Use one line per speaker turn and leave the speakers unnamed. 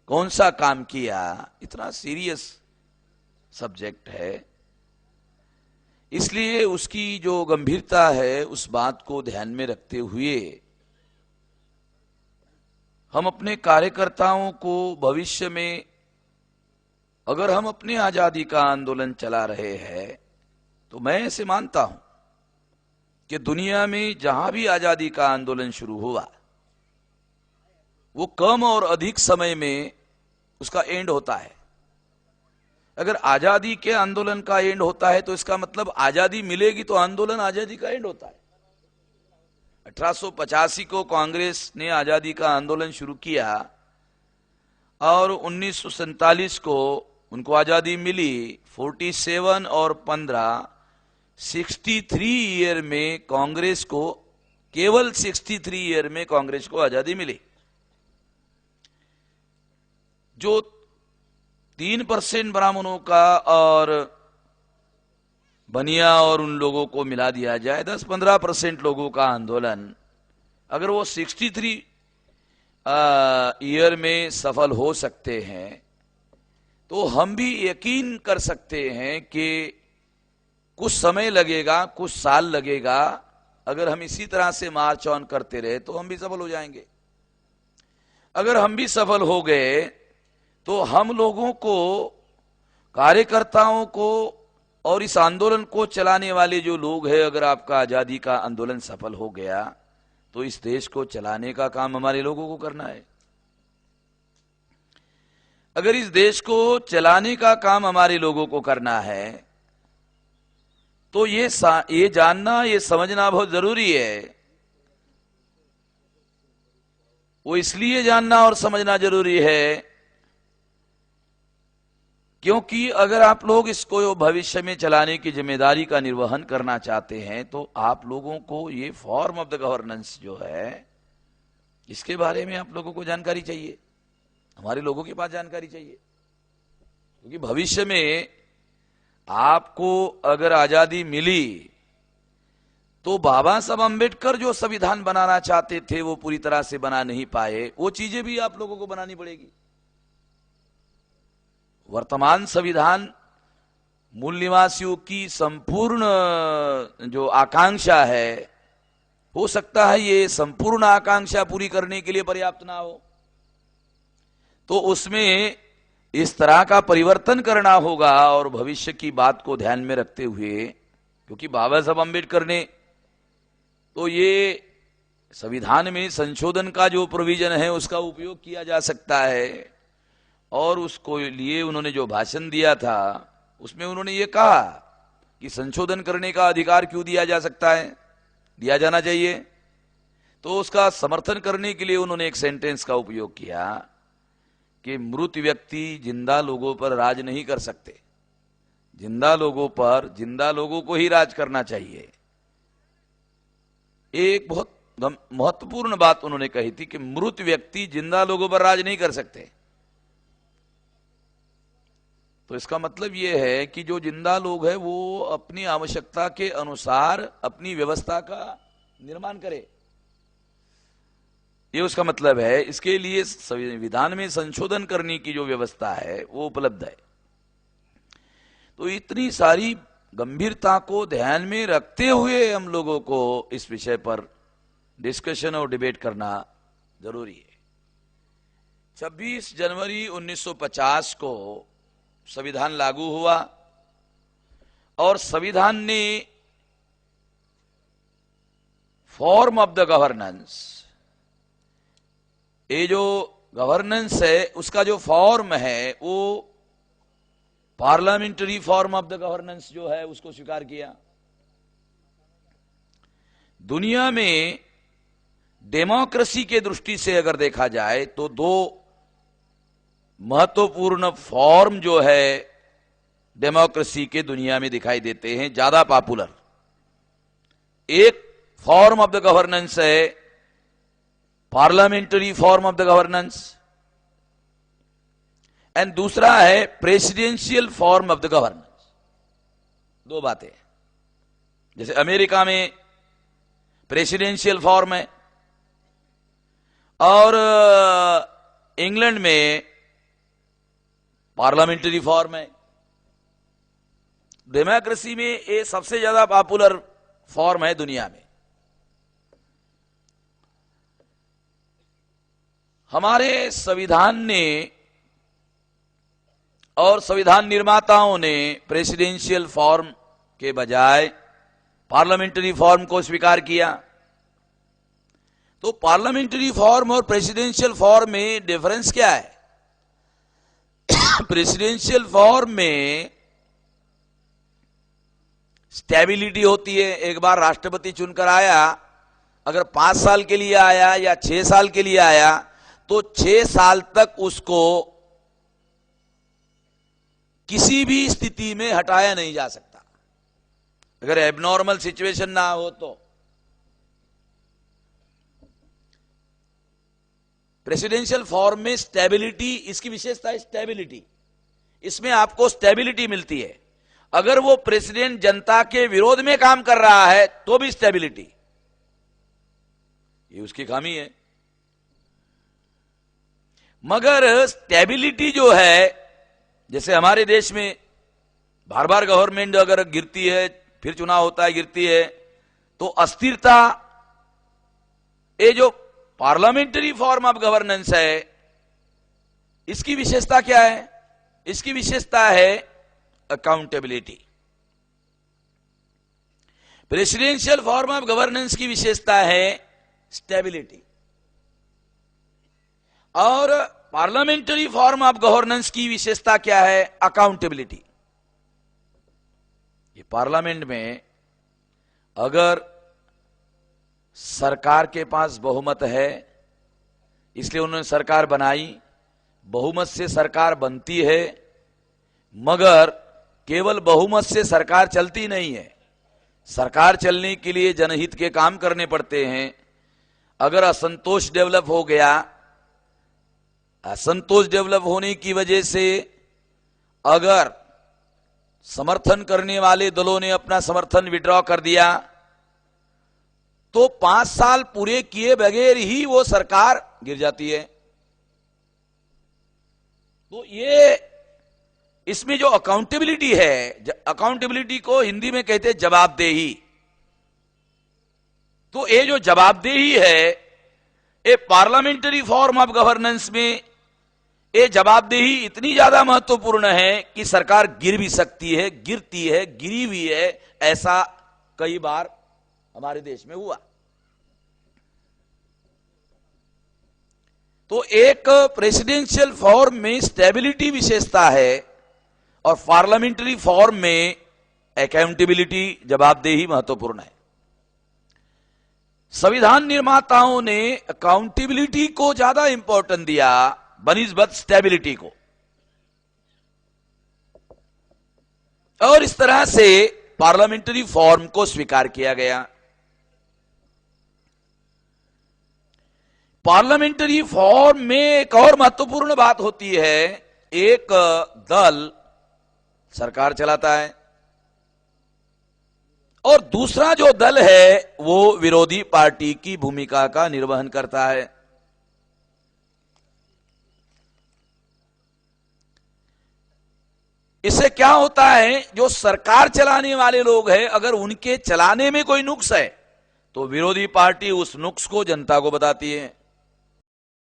कौन सा काम किया, इतना सीरियस सब्जेक्ट है, इसलिए उसकी जो गंभीरता है उस बात को ध्यान में रखते हुए हम अपने कार्यकर्ताओं को भविष्य में, अगर हम अपनी आजादी का आंदोलन चला रहे हैं, तो मैं ऐसे मानता हूं कि दुनिया में जहां भी आजादी का आंदोलन शुरू हुआ वो कम और अधिक समय में उसका एंड होता है। अगर आजादी के आंदोलन का एंड होता है तो इसका मतलब आजादी मिलेगी तो आंदोलन आजादी का एंड होता है। 1885 को कांग्रेस ने आजादी का आंदोलन शुरू किया और 1947 को उनको आजादी मिली। 47 और 15 63 ईयर में कांग्रेस को, केवल 63 ईयर में कांग्रेस को आजादी मिली। जो 3% ब्राह्मणों का और बनिया और उन लोगों को मिला दिया जाए, 10-15% लोगों का आंदोलन, अगर वो 63 ईयर में सफल हो सकते हैं तो हम भी यकीन कर सकते हैं कि कुछ समय लगेगा, कुछ साल लगेगा, अगर हम इसी तरह से मार्च ऑन करते रहे तो हम भी सफल हो जाएंगे। अगर हम भी सफल हो गए तो हम लोगों को, कार्यकर्ताओं को और इस आंदोलन को चलाने वाले जो लोग हैं, अगर आपका आजादी का आंदोलन सफल हो गया तो इस देश को चलाने का काम हमारे लोगों को करना है। अगर इस देश को चलाने का काम हमारे लोगों को करना है तो ये जानना, ये समझना बहुत जरूरी है। वो इसलिए जानना और समझना जरूरी है क्योंकि अगर आप लोग इसको भविष्य में चलाने की जिम्मेदारी का निर्वहन करना चाहते हैं तो आप लोगों को ये फॉर्म ऑफ द गवर्नेंस जो है, इसके बारे में आप लोगों को जानकारी चाहिए, हमारे लोगों के पास जानकारी चाहिए। क्योंकि भविष्य में आपको अगर आजादी मिली तो बाबा साहब अंबेडकर जो संविधान बनाना चाहते थे वो पूरी तरह से बना नहीं पाए, वो चीजें भी आप लोगों को बनानी पड़ेगी। वर्तमान संविधान मूल निवासियों की संपूर्ण जो आकांक्षा है, हो सकता है ये संपूर्ण आकांक्षा पूरी करने के लिए पर्याप्त ना हो, तो उसमें इस तरह का परिवर्तन करना होगा। और भविष्य की बात को ध्यान में रखते हुए, क्योंकि बाबा साहब अंबेडकर ने तो ये संविधान में संशोधन का जो प्रोविजन है उसका उपयोग किया जा सकता है, और उसको लिए उन्होंने जो भाषण दिया था उसमें उन्होंने ये कहा कि संशोधन करने का अधिकार क्यों दिया जा सकता है, दिया जाना चाहिए। तो उसका समर्थन करने के लिए उन्होंने एक सेंटेंस का उपयोग किया कि मृत व्यक्ति जिंदा लोगों पर राज नहीं कर सकते, जिंदा लोगों पर, जिंदा लोगों को ही राज करना चाहिए। एक बहुत महत्वपूर्ण बात उन्होंने कही थी कि मृत व्यक्ति जिंदा लोगों पर राज नहीं कर सकते। तो इसका मतलब यह है कि जो जिंदा लोग हैं वो अपनी आवश्यकता के अनुसार अपनी व्यवस्था का निर्माण करे, ये उसका मतलब है। इसके लिए संविधान में संशोधन करने की जो व्यवस्था है वो उपलब्ध है। तो इतनी सारी गंभीरता को ध्यान में रखते हुए हम लोगों को इस विषय पर डिस्कशन और डिबेट करना जरूरी है। 26 जनवरी 1950 को संविधान लागू हुआ और संविधान ने फॉर्म ऑफ द गवर्नेंस, ये जो गवर्नेंस है उसका जो फॉर्म है वो parliamentary form of the governance जो है उसको स्वीकार किया। दुनिया में डेमोक्रेसी के दृष्टि से अगर देखा जाए तो दो महत्वपूर्ण फॉर्म जो है डेमोक्रेसी के दुनिया में दिखाई देते हैं, ज्यादा पॉपुलर। एक फॉर्म ऑफ द गवर्नेंस है parliamentary form of the governance, and दूसरा है presidential form of the governance. दो बातें, जैसे अमेरिका में प्रेसिडेंशियल फॉर्म है और इंग्लैंड में पार्लियामेंट्री फॉर्म है। डेमोक्रेसी में ये सबसे ज्यादा पॉपुलर फॉर्म है दुनिया में। हमारे संविधान ने और संविधान निर्माताओं ने प्रेसिडेंशियल फॉर्म के बजाय पार्लियामेंट्री फॉर्म को स्वीकार किया। तो पार्लियामेंट्री फॉर्म और प्रेसिडेंशियल फॉर्म में डिफरेंस क्या है? प्रेसिडेंशियल फॉर्म में स्टेबिलिटी होती है। एक बार राष्ट्रपति चुनकर आया, अगर 5 साल के लिए आया या 6 साल के लिए आया, तो 6 साल तक उसको किसी भी स्थिति में हटाया नहीं जा सकता, अगर एबनॉर्मल सिचुएशन ना हो तो। प्रेसिडेंशियल फॉर्म में स्टेबिलिटी, इसकी विशेषता है स्टेबिलिटी। इसमें आपको स्टेबिलिटी मिलती है। अगर वो प्रेसिडेंट जनता के विरोध में काम कर रहा है तो भी स्टेबिलिटी, ये उसकी खामी है। मगर स्टेबिलिटी जो है, जैसे हमारे देश में बार बार गवर्नमेंट अगर गिरती है, फिर चुनाव होता है, गिरती है, तो अस्थिरता, ये जो पार्लियामेंट्री फॉर्म ऑफ गवर्नेंस है, इसकी विशेषता क्या है? इसकी विशेषता है accountability. Presidential form of governance की विशेषता है स्टेबिलिटी, और पार्लियामेंट्री फॉर्म ऑफ गवर्नेंस की विशेषता क्या है? अकाउंटेबिलिटी। ये पार्लियामेंट में अगर सरकार के पास बहुमत है, इसलिए उन्होंने सरकार बनाई, बहुमत से सरकार बनती है, मगर केवल बहुमत से सरकार चलती नहीं है। सरकार चलने के लिए जनहित के काम करने पड़ते हैं। अगर असंतोष डेवलप हो गया, असंतोष डेवलप होने की वजह से अगर समर्थन करने वाले दलों ने अपना समर्थन विड्रॉ कर दिया, तो 5 साल पूरे किए बगैर ही वो सरकार गिर जाती है। तो ये इसमें जो अकाउंटेबिलिटी है, अकाउंटेबिलिटी को हिंदी में कहते हैं जवाबदेही। तो ये जो जवाबदेही है, ये पार्लियामेंट्री फॉर्म ऑफ गवर्नेंस में ये जवाबदेही इतनी ज्यादा महत्वपूर्ण है कि सरकार गिर भी सकती है, गिरती है, गिरी हुई है। ऐसा कई बार हमारे देश में हुआ। तो एक प्रेसिडेंशियल फॉर्म में स्टेबिलिटी विशेषता है और पार्लियामेंट्री फॉर्म में अकाउंटेबिलिटी, जवाबदेही महत्वपूर्ण है। संविधान निर्माताओं ने अकाउंटेबिलिटी को ज्यादा इंपॉर्टेंट दिया बनिस्बत स्टेबिलिटी को, और इस तरह से पार्लियामेंट्री फॉर्म को स्वीकार किया गया। पार्लियामेंट्री फॉर्म में एक और महत्वपूर्ण बात होती है, एक दल सरकार चलाता है और दूसरा जो दल है वो विरोधी पार्टी की भूमिका का निर्वहन करता है। इससे क्या होता है, जो सरकार चलाने वाले लोग हैं, अगर उनके चलाने में कोई नुक्स है तो विरोधी पार्टी उस नुक्स को जनता को बताती है।